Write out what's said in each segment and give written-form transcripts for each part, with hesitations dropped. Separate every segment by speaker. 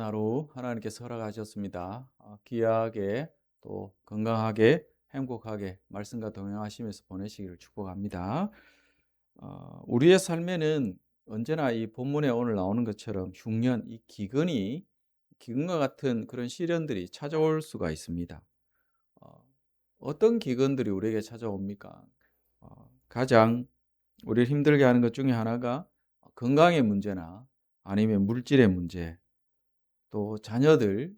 Speaker 1: 하루 하나님께서 허락하셨습니다. 귀하게 또 건강하게 행복하게 말씀과 동행하시면서 보내시기를 축복합니다. 우리의 삶에는 언제나 이 본문에 오늘 나오는 것처럼 흉년, 이 기근과 같은 그런 시련들이 찾아올 수가 있습니다. 어, 어떤 기근들이 우리에게 찾아옵니까? 가장 우리를 힘들게 하는 것 중에 하나가 건강의 문제나 아니면 물질의 문제, 또 자녀들,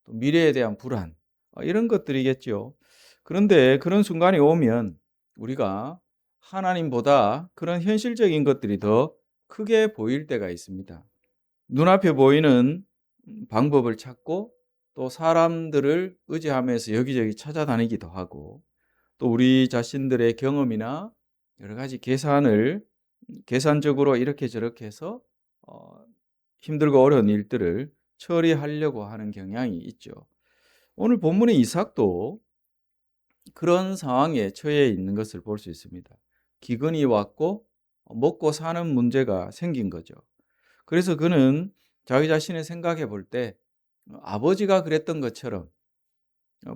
Speaker 1: 또 미래에 대한 불안, 이런 것들이겠죠. 그런데 그런 순간이 오면 우리가 하나님보다 그런 현실적인 것들이 더 크게 보일 때가 있습니다. 눈앞에 보이는 방법을 찾고 또 사람들을 의지하면서 여기저기 찾아다니기도 하고, 또 우리 자신들의 경험이나 여러 가지 계산적으로 이렇게 저렇게 해서 어, 힘들고 어려운 일들을 처리하려고 하는 경향이 있죠. 오늘 본문의 이삭도 그런 상황에 처해 있는 것을 볼 수 있습니다. 기근이 왔고 먹고 사는 문제가 생긴 거죠. 그래서 그는 자기 자신을 생각해 볼 때 아버지가 그랬던 것처럼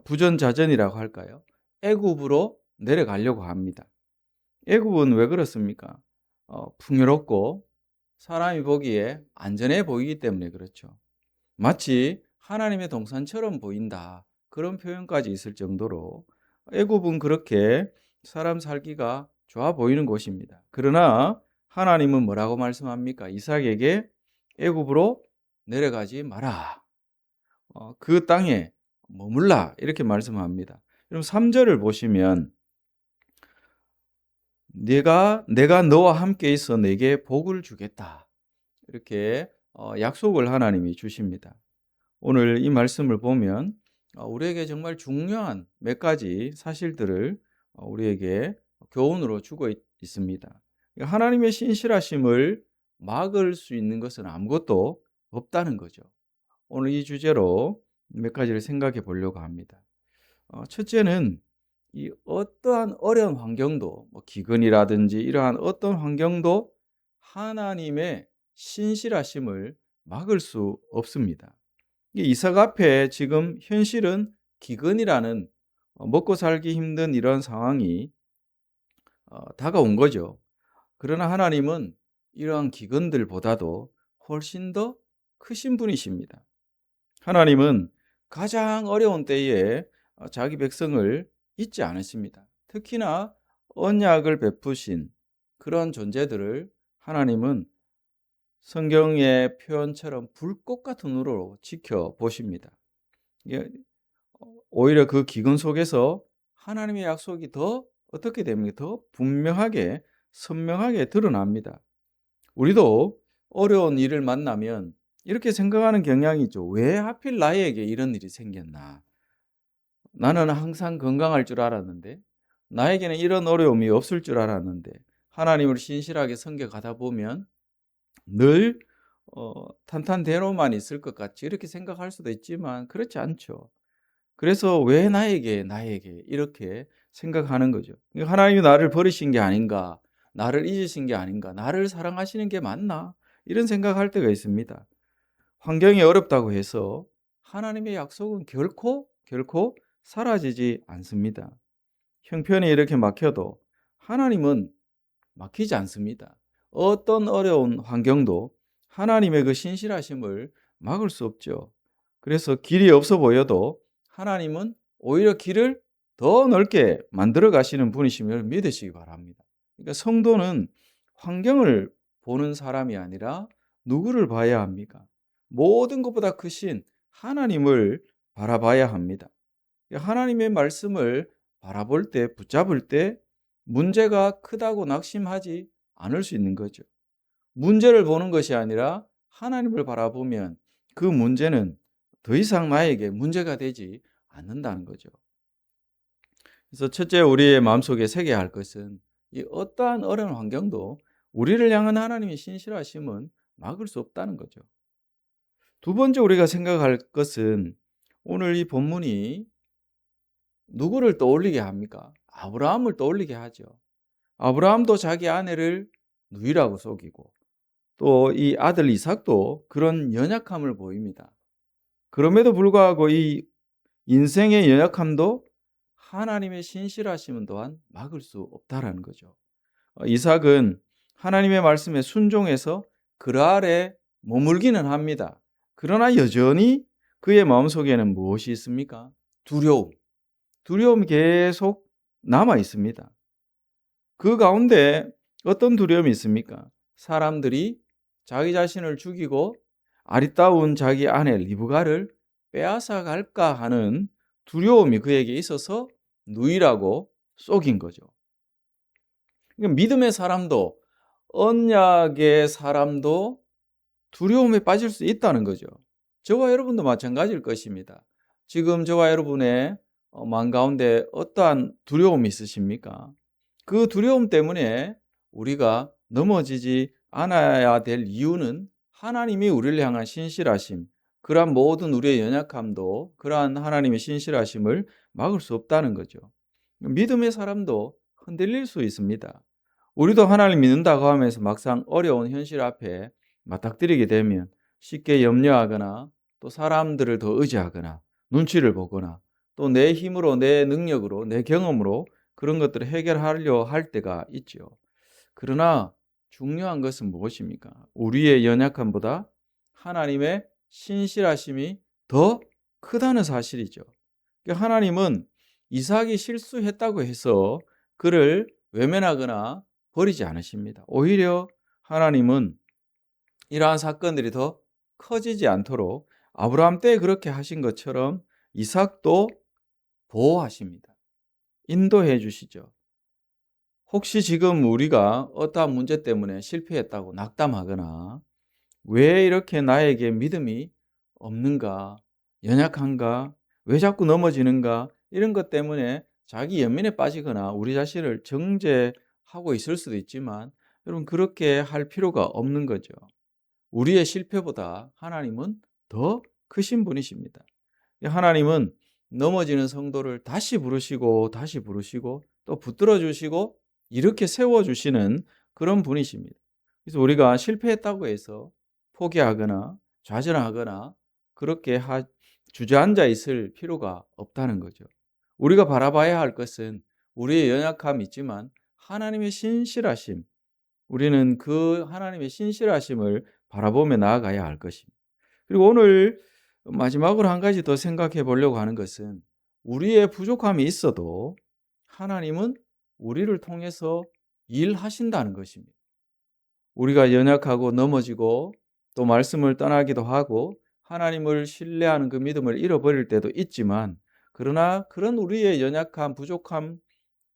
Speaker 1: 부전자전이라고 할까요? 애굽으로 내려가려고 합니다. 애굽은 왜 그렇습니까? 풍요롭고 사람이 보기에 안전해 보이기 때문에 그렇죠. 마치 하나님의 동산처럼 보인다. 그런 표현까지 있을 정도로 애굽은 그렇게 사람 살기가 좋아 보이는 곳입니다. 그러나 하나님은 뭐라고 말씀합니까? 이삭에게 애굽으로 내려가지 마라. 그 땅에 머물라. 이렇게 말씀합니다. 그럼 3절을 보시면 내가 너와 함께 있어 내게 복을 주겠다. 이렇게 약속을 하나님이 주십니다. 오늘 이 말씀을 보면 우리에게 정말 중요한 몇 가지 사실들을 우리에게 교훈으로 주고 있습니다. 하나님의 신실하심을 막을 수 있는 것은 아무것도 없다는 거죠. 오늘 이 주제로 몇 가지를 생각해 보려고 합니다. 첫째는 이 어떠한 어려운 환경도, 기근이라든지 이러한 어떤 환경도 하나님의 신실하심을 막을 수 없습니다. 이삭 앞에 지금 현실은 기근이라는 먹고 살기 힘든 이런 상황이 다가온 거죠. 그러나 하나님은 이러한 기근들보다도 훨씬 더 크신 분이십니다. 하나님은 가장 어려운 때에 자기 백성을 잊지 않으십니다. 특히나 언약을 베푸신 그런 존재들을 하나님은 성경의 표현처럼 불꽃 같은 눈으로 지켜보십니다. 오히려 그 기근 속에서 하나님의 약속이 더 어떻게 됩니까? 더 분명하게 선명하게 드러납니다. 우리도 어려운 일을 만나면 이렇게 생각하는 경향이 있죠. 왜 하필 나에게 이런 일이 생겼나? 나는 항상 건강할 줄 알았는데, 나에게는 이런 어려움이 없을 줄 알았는데, 하나님을 신실하게 섬겨가다 보면 늘 탄탄대로만 있을 것 같이 이렇게 생각할 수도 있지만 그렇지 않죠. 그래서 왜 나에게 이렇게 생각하는 거죠. 하나님이 나를 버리신 게 아닌가, 나를 잊으신 게 아닌가, 나를 사랑하시는 게 맞나, 이런 생각할 때가 있습니다. 환경이 어렵다고 해서 하나님의 약속은 결코 사라지지 않습니다. 형편이 이렇게 막혀도 하나님은 막히지 않습니다. 어떤 어려운 환경도 하나님의 그 신실하심을 막을 수 없죠. 그래서 길이 없어 보여도 하나님은 오히려 길을 더 넓게 만들어 가시는 분이심을 믿으시기 바랍니다. 그러니까 성도는 환경을 보는 사람이 아니라 누구를 봐야 합니까? 모든 것보다 크신 하나님을 바라봐야 합니다. 하나님의 말씀을 바라볼 때, 붙잡을 때 문제가 크다고 낙심하지 않을 수 있는 거죠. 문제를 보는 것이 아니라 하나님을 바라보면 그 문제는 더 이상 나에게 문제가 되지 않는다는 거죠. 그래서 첫째, 우리의 마음속에 새겨야 할 것은 이 어떠한 어려운 환경도 우리를 향한 하나님의 신실하심은 막을 수 없다는 거죠. 두 번째, 우리가 생각할 것은 오늘 이 본문이 누구를 떠올리게 합니까? 아브라함을 떠올리게 하죠. 아브라함도 자기 아내를 누이라고 속이고 또 이 아들 이삭도 그런 연약함을 보입니다. 그럼에도 불구하고 이 인생의 연약함도 하나님의 신실하심은 또한 막을 수 없다라는 거죠. 이삭은 하나님의 말씀에 순종해서 그 아래 머물기는 합니다. 그러나 여전히 그의 마음속에는 무엇이 있습니까? 두려움. 두려움이 계속 남아 있습니다. 그 가운데 어떤 두려움이 있습니까? 사람들이 자기 자신을 죽이고 아리따운 자기 아내 리브가를 빼앗아 갈까 하는 두려움이 그에게 있어서 누이라고 속인 거죠. 그러니까 믿음의 사람도 언약의 사람도 두려움에 빠질 수 있다는 거죠. 저와 여러분도 마찬가지일 것입니다. 지금 저와 여러분의 마음 가운데 어떠한 두려움이 있으십니까? 그 두려움 때문에 우리가 넘어지지 않아야 될 이유는 하나님이 우리를 향한 신실하심, 그러한 모든 우리의 연약함도 그러한 하나님의 신실하심을 막을 수 없다는 거죠. 믿음의 사람도 흔들릴 수 있습니다. 우리도 하나님 믿는다고 하면서 막상 어려운 현실 앞에 맞닥뜨리게 되면 쉽게 염려하거나 또 사람들을 더 의지하거나 눈치를 보거나 또 내 힘으로 내 능력으로 내 경험으로 그런 것들을 해결하려 할 때가 있죠. 그러나 중요한 것은 무엇입니까? 우리의 연약함보다 하나님의 신실하심이 더 크다는 사실이죠. 그러니까 하나님은 이삭이 실수했다고 해서 그를 외면하거나 버리지 않으십니다. 오히려 하나님은 이러한 사건들이 더 커지지 않도록 아브라함 때 그렇게 하신 것처럼 이삭도 보호하십니다. 인도해 주시죠. 혹시 지금 우리가 어떠한 문제 때문에 실패했다고 낙담하거나 왜 이렇게 나에게 믿음이 없는가, 연약한가, 왜 자꾸 넘어지는가 이런 것 때문에 자기 연민에 빠지거나 우리 자신을 정죄하고 있을 수도 있지만 여러분 그렇게 할 필요가 없는 거죠. 우리의 실패보다 하나님은 더 크신 분이십니다. 하나님은 넘어지는 성도를 다시 부르시고 다시 부르시고 또 붙들어 주시고 이렇게 세워 주시는 그런 분이십니다. 그래서 우리가 실패했다고 해서 포기하거나 좌절하거나 그렇게 주저앉아 있을 필요가 없다는 거죠. 우리가 바라봐야 할 것은 우리의 연약함이 있지만 하나님의 신실하심, 우리는 그 하나님의 신실하심을 바라보며 나아가야 할 것입니다. 그리고 오늘 마지막으로 한 가지 더 생각해 보려고 하는 것은 우리의 부족함이 있어도 하나님은 우리를 통해서 일하신다는 것입니다. 우리가 연약하고 넘어지고 또 말씀을 떠나기도 하고 하나님을 신뢰하는 그 믿음을 잃어버릴 때도 있지만 그러나 그런 우리의 연약함, 부족함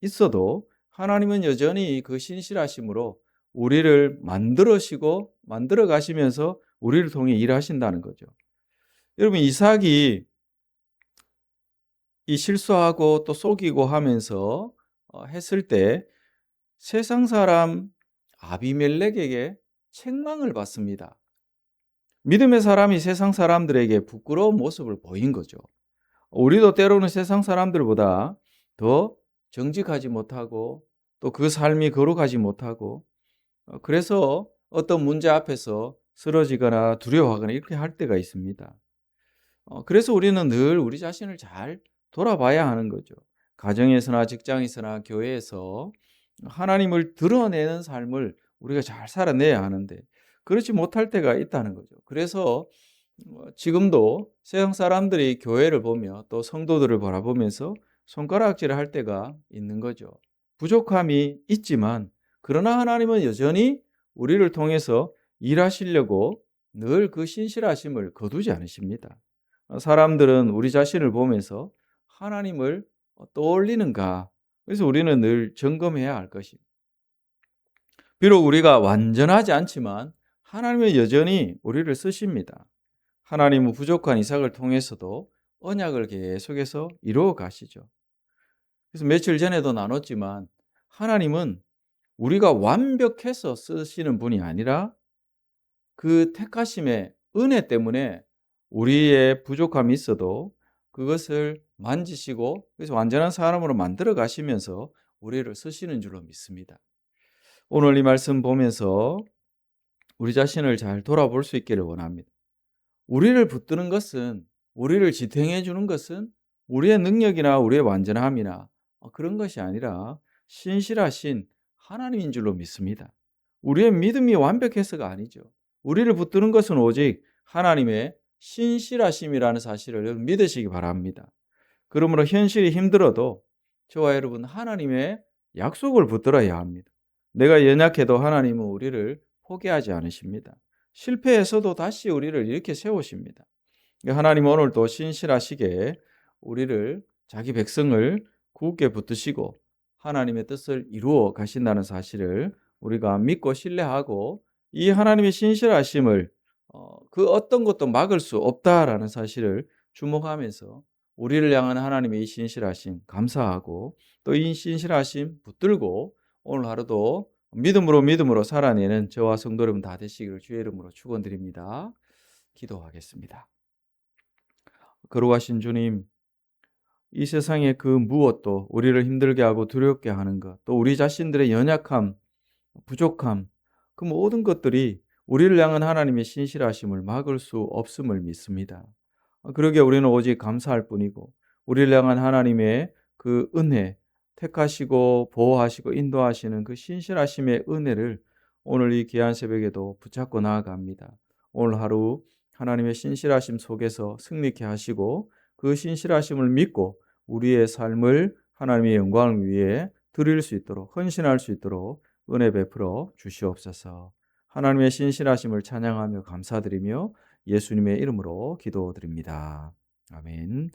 Speaker 1: 있어도 하나님은 여전히 그 신실하심으로 우리를 만들어시고 만들어 가시면서 우리를 통해 일하신다는 거죠. 여러분 이삭이 이 실수하고 또 속이고 하면서 했을 때 세상 사람 아비멜렉에게 책망을 받습니다. 믿음의 사람이 세상 사람들에게 부끄러운 모습을 보인 거죠. 우리도 때로는 세상 사람들보다 더 정직하지 못하고 또 그 삶이 거룩하지 못하고 그래서 어떤 문제 앞에서 쓰러지거나 두려워하거나 이렇게 할 때가 있습니다. 그래서 우리는 늘 우리 자신을 잘 돌아봐야 하는 거죠. 가정에서나 직장에서나 교회에서 하나님을 드러내는 삶을 우리가 잘 살아내야 하는데 그렇지 못할 때가 있다는 거죠. 그래서 지금도 세상 사람들이 교회를 보며 또 성도들을 바라보면서 손가락질을 할 때가 있는 거죠. 부족함이 있지만 그러나 하나님은 여전히 우리를 통해서 일하시려고 늘 그 신실하심을 거두지 않으십니다. 사람들은 우리 자신을 보면서 하나님을 떠올리는가? 그래서 우리는 늘 점검해야 할 것입니다. 비록 우리가 완전하지 않지만 하나님은 여전히 우리를 쓰십니다. 하나님은 부족한 이삭을 통해서도 언약을 계속해서 이루어 가시죠. 그래서 며칠 전에도 나눴지만 하나님은 우리가 완벽해서 쓰시는 분이 아니라 그 택하심의 은혜 때문에 우리의 부족함이 있어도 그것을 만지시고 그래서 완전한 사람으로 만들어 가시면서 우리를 쓰시는 줄로 믿습니다. 오늘 이 말씀 보면서 우리 자신을 잘 돌아볼 수 있기를 원합니다. 우리를 붙드는 것은 우리를 지탱해 주는 것은 우리의 능력이나 우리의 완전함이나 그런 것이 아니라 신실하신 하나님인 줄로 믿습니다. 우리의 믿음이 완벽해서가 아니죠. 우리를 붙드는 것은 오직 하나님의 신실하심이라는 사실을 믿으시기 바랍니다. 그러므로 현실이 힘들어도 저와 여러분 하나님의 약속을 붙들어야 합니다. 내가 연약해도 하나님은 우리를 포기하지 않으십니다. 실패해서도 다시 우리를 이렇게 세우십니다. 하나님은 오늘도 신실하시게 우리를 자기 백성을 굳게 붙드시고 하나님의 뜻을 이루어 가신다는 사실을 우리가 믿고 신뢰하고 이 하나님의 신실하심을 그 어떤 것도 막을 수 없다라는 사실을 주목하면서 우리를 향한 하나님의 이 신실하심 감사하고 또 이 신실하심 붙들고 오늘 하루도 믿음으로 살아내는 저와 성도 여러분 다 되시기를 주의 이름으로 축원드립니다. 기도하겠습니다. 거룩하신 주님, 이 세상의 그 무엇도 우리를 힘들게 하고 두렵게 하는 것, 또 우리 자신들의 연약함, 부족함, 그 모든 것들이 우리를 향한 하나님의 신실하심을 막을 수 없음을 믿습니다. 그러기에 우리는 오직 감사할 뿐이고 우리를 향한 하나님의 그 은혜, 택하시고 보호하시고 인도하시는 그 신실하심의 은혜를 오늘 이 귀한 새벽에도 붙잡고 나아갑니다. 오늘 하루 하나님의 신실하심 속에서 승리케 하시고 그 신실하심을 믿고 우리의 삶을 하나님의 영광을 위해 드릴 수 있도록 헌신할 수 있도록 은혜 베풀어 주시옵소서. 하나님의 신실하심을 찬양하며 감사드리며 예수님의 이름으로 기도드립니다. 아멘.